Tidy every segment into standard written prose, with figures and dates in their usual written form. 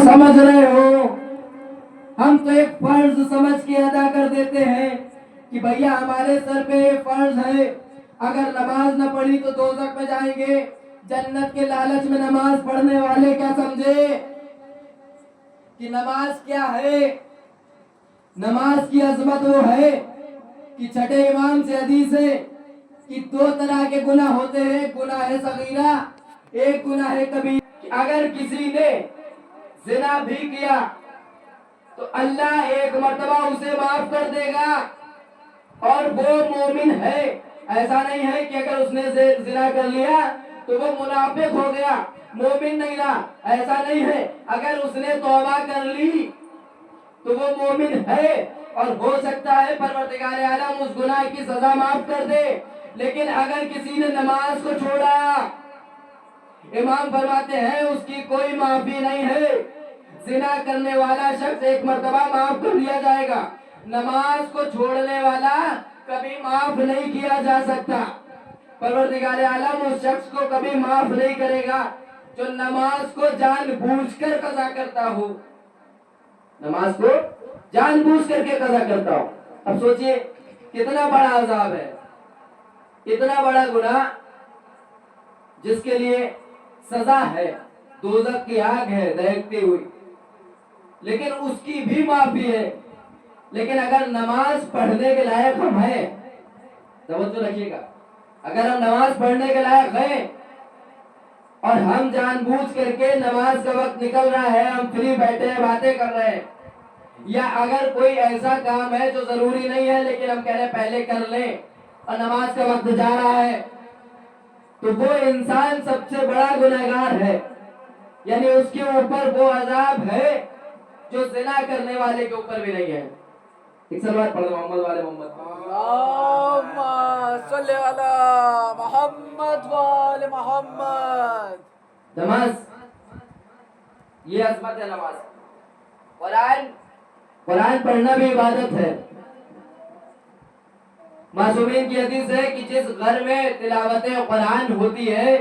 समझ रहे हो, हम तो एक फर्ज समझ के अदा कर देते हैं कि भैया हमारे सर पे ये फर्ज है, अगर नमाज न पढ़ी तो दोज़ख में जाएंगे। जन्नत के लालच में नमाज पढ़ने वाले क्या समझे कि नमाज क्या है। नमाज की अजमत वो है कि छठे इमाम से हदीस है कि दो तरह के गुनाह होते हैं, गुनाह सगीरा, एक गुनाह कबीरा। अगर किसी ने जिना भी किया तो अल्लाह एक मर्तबा उसे माफ कर देगा और वो मोमिन है। ऐसा नहीं है कि अगर उसने जिना कर लिया तो वो मुनाफिक हो गया, मोमिन नहीं रहा, ऐसा नहीं है। अगर उसने तौबा कर ली तो वो मोमिन है और हो सकता है परवरदिगार आलम उस गुनाह की सजा माफ कर दे। लेकिन अगर किसी ने नमाज को छोड़ा, इमाम फरमाते हैं उसकी कोई माफी नहीं है। जिना करने वाला शख्स एक मर्तबा माफ कर दिया जाएगा, नमाज को छोड़ने वाला कभी माफ नहीं किया जा सकता। परवरदिगार आलम उस शख्स को कभी माफ नहीं करेगा जो नमाज को जानबूझकर कज़ा करता हो, नमाज को जानबूझ करके कज़ा करता हो। अब सोचिए कितना बड़ा अज़ाब है, इतना बड़ा गुनाह जिसके लिए सजा है, दोज़ख की आग है दहकती हुई, लेकिन उसकी भी माफी है। लेकिन अगर नमाज पढ़ने के लायक हम हैं, तवज्जो रखिएगा, अगर हम नमाज पढ़ने के लायक हैं और हम जानबूझ करके नमाज का वक्त निकल रहा है, हम फ्री बैठे हैं, बातें कर रहे हैं, या अगर कोई ऐसा काम है जो जरूरी नहीं है लेकिन हम कह रहे हैं पहले कर लें और नमाज का वक्त जा रहा है, तो वो इंसान सबसे बड़ा गुनहगार है। यानी उसके ऊपर वो अजाब है जो जिना करने वाले के ऊपर भी नहीं है। एक सलवात पढ़ दो मोहम्मद वाले मोहम्मद, अल्लाहुम्मा सल्ली अला मोहम्मद वाले मोहम्मद। नमाज ये अजमत है। नमाज, कुरान पढ़ना भी इबादत है। मासूमीन की हदीस है कि जिस घर में तिलावत कुरान होती है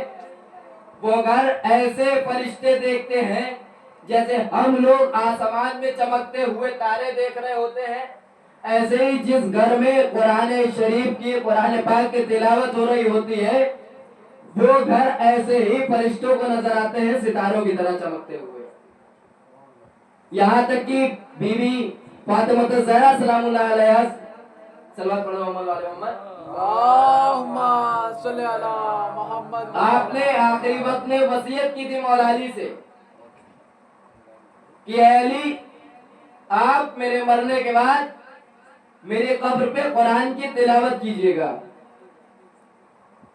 वो घर ऐसे फरिश्ते देखते हैं जैसे हम लोग आसमान में चमकते हुए तारे देख रहे होते हैं। ऐसे ही जिस घर में कुरान शरीफ की, कुरान पाक की तिलावत हो रही होती है, वो घर ऐसे ही फरिश्तों को नजर आते हैं सितारों की तरह चमकते हुए। यहाँ तक कि बीबी फातिमा ज़हरा सलामुल्लाह अलैहा, सलवात पढ़ो मोहम्मद वाले मोहम्मद, अल्लाहुम्मा सल्ली अला मोहम्मद। आपने आखिरी वक्त में वसीयत की थी मौला अली से कि अली आप मेरे मरने के बाद मेरे कब्र पे कुरान की तिलावत कीजिएगा।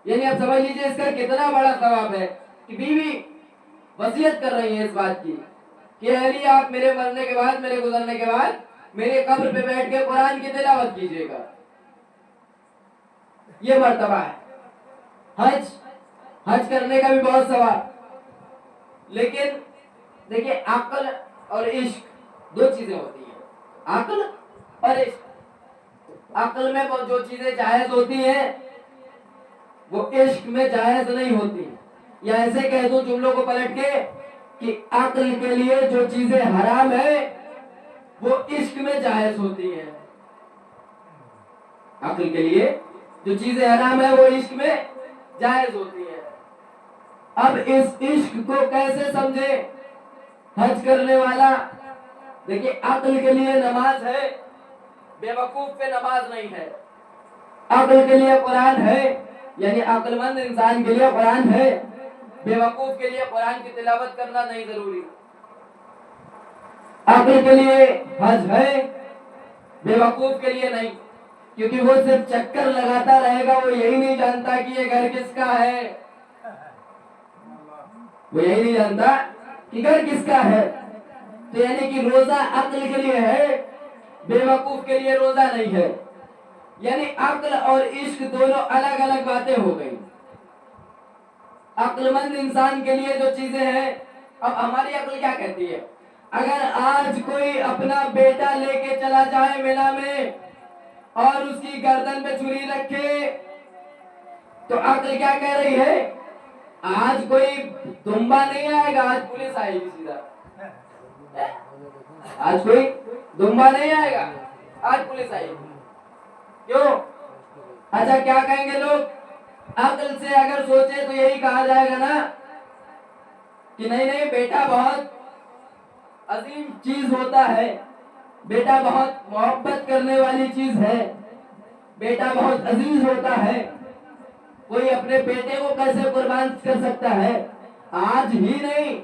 यानी आप समझ लीजिए इसका कितना बड़ा सवाब है कि बीवी वसीयत कर रही है इस बात की कि अली आप मेरे मरने के बाद, मेरे गुजरने के बाद मेरे कब्र पे बैठ के कुरान की तिलावत कीजिएगा। ये मर्तबा है। हज करने का भी बहुत सवाब, लेकिन देखिए अक्ल और इश्क दो चीजें होती हैं, अक्ल और इश्क। अक्ल में जो चीजें जायज होती हैं वो इश्क में जायज नहीं होती। या ऐसे कह दो जुमलों को पलट के कि अक्ल के लिए जो चीजें हराम है वो इश्क में जायज होती हैं। अक्ल के लिए जो चीजें हराम है वो इश्क में जायज होती हैं। अब इस इश्क को कैसे समझे हज करने वाला? देखिए अक्ल के लिए नमाज है, बेवकूफ पे नमाज नहीं है। अक्ल के लिए कुरान है, यानी अक्लमंद इंसान के लिए कुरान है, बेवकूफ के लिए कुरान की तिलावत करना नहीं जरूरी। अक्ल के लिए हज है, बेवकूफ के लिए नहीं, क्योंकि वो सिर्फ चक्कर लगाता रहेगा, वो यही नहीं जानता कि ये घर किसका है, वो यही नहीं जानता कि घर किसका है। तो यानी कि रोजा अक्ल के लिए है, बेवकूफ के लिए रोजा नहीं है। यानी अक्ल और इश्क दोनों अलग अलग बातें हो गई। अक्लमंद इंसान के लिए जो चीजें हैं, अब हमारी अक्ल क्या कहती है? अगर आज कोई अपना बेटा लेके चला जाए मेला में और उसकी गर्दन पे छुरी रखे तो अक्ल क्या कह रही है? आज कोई दुम्बा नहीं आएगा, आज पुलिस आएगी सीधा। आज कोई दुम्बा नहीं आएगा, आज पुलिस आएगी। क्यों? अच्छा क्या कहेंगे लोग? अक्ल से अगर सोचे तो यही कहा जाएगा ना कि नहीं नहीं, बेटा बहुत अजीम चीज होता है, बेटा बहुत मोहब्बत करने वाली चीज है, बेटा बहुत अजीज होता है। कोई अपने बेटे को कैसे कुर्बान कर सकता है? आज ही नहीं,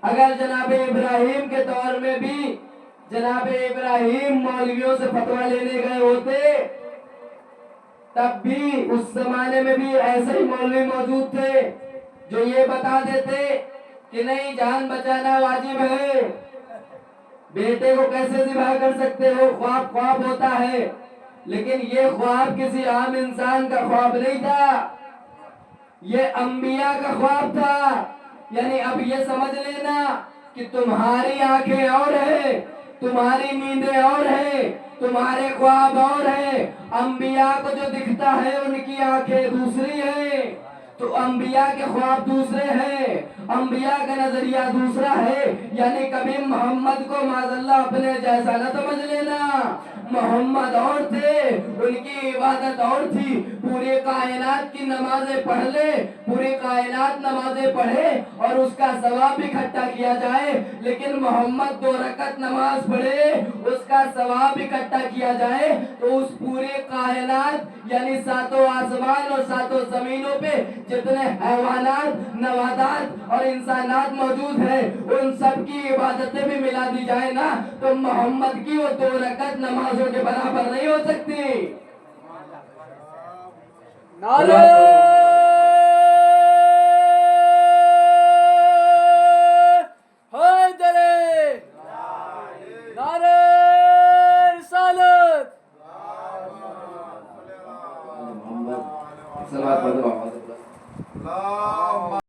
अगर जनाब इब्राहिम के दौर में भी जनाब इब्राहिम मौलवियों से फतवा लेने गए होते, तब भी उस जमाने में भी ऐसे ही मौलवी मौजूद थे जो ये बता देते कि नहीं, जान बचाना वाजिब है, बेटे को कैसे ज़िबा कर सकते हो, ख्वाब ख्वाब होता है। लेकिन ये ख्वाब किसी आम इंसान का ख्वाब नहीं था, ये अंबिया का ख्वाब था। यानी अब ये समझ लेना कि तुम्हारी आंखें और है, तुम्हारी नींदें और है, तुम्हारे ख्वाब और है। अंबिया को जो दिखता है उनकी आंखें दूसरी है, तो अंबिया के ख्वाब दूसरे हैं, अंबिया का नजरिया दूसरा है। यानी कभी मोहम्मद को माज़अल्लाह अपने जैसा न समझ लेना। मोहम्मद और थे, उनकी इबादत और थी। पूरी कायनात की नमाजें पढ़ ले, पूरी कायनात नमाजें पढ़े और उसका सवाब इकट्ठा किया जाए, लेकिन मोहम्मद 2 रकत नमाज पढ़े, उसका सवाब इकट्ठा किया जाए, तो उस पूरी कायनात यानी 7 आसमान और 7 जमीनों पे जितने हैवानात, नबातात और इंसानात मौजूद हैं, उन सब की इबादतें भी मिला दी जाए ना, तो मोहम्मद की वो 2 रकत नमाजों के बराबर नहीं हो सकती। नारे हैदरी, नारे रिसालत। मोहम्मद सल्लल्लाहु अलैहि वसल्लम।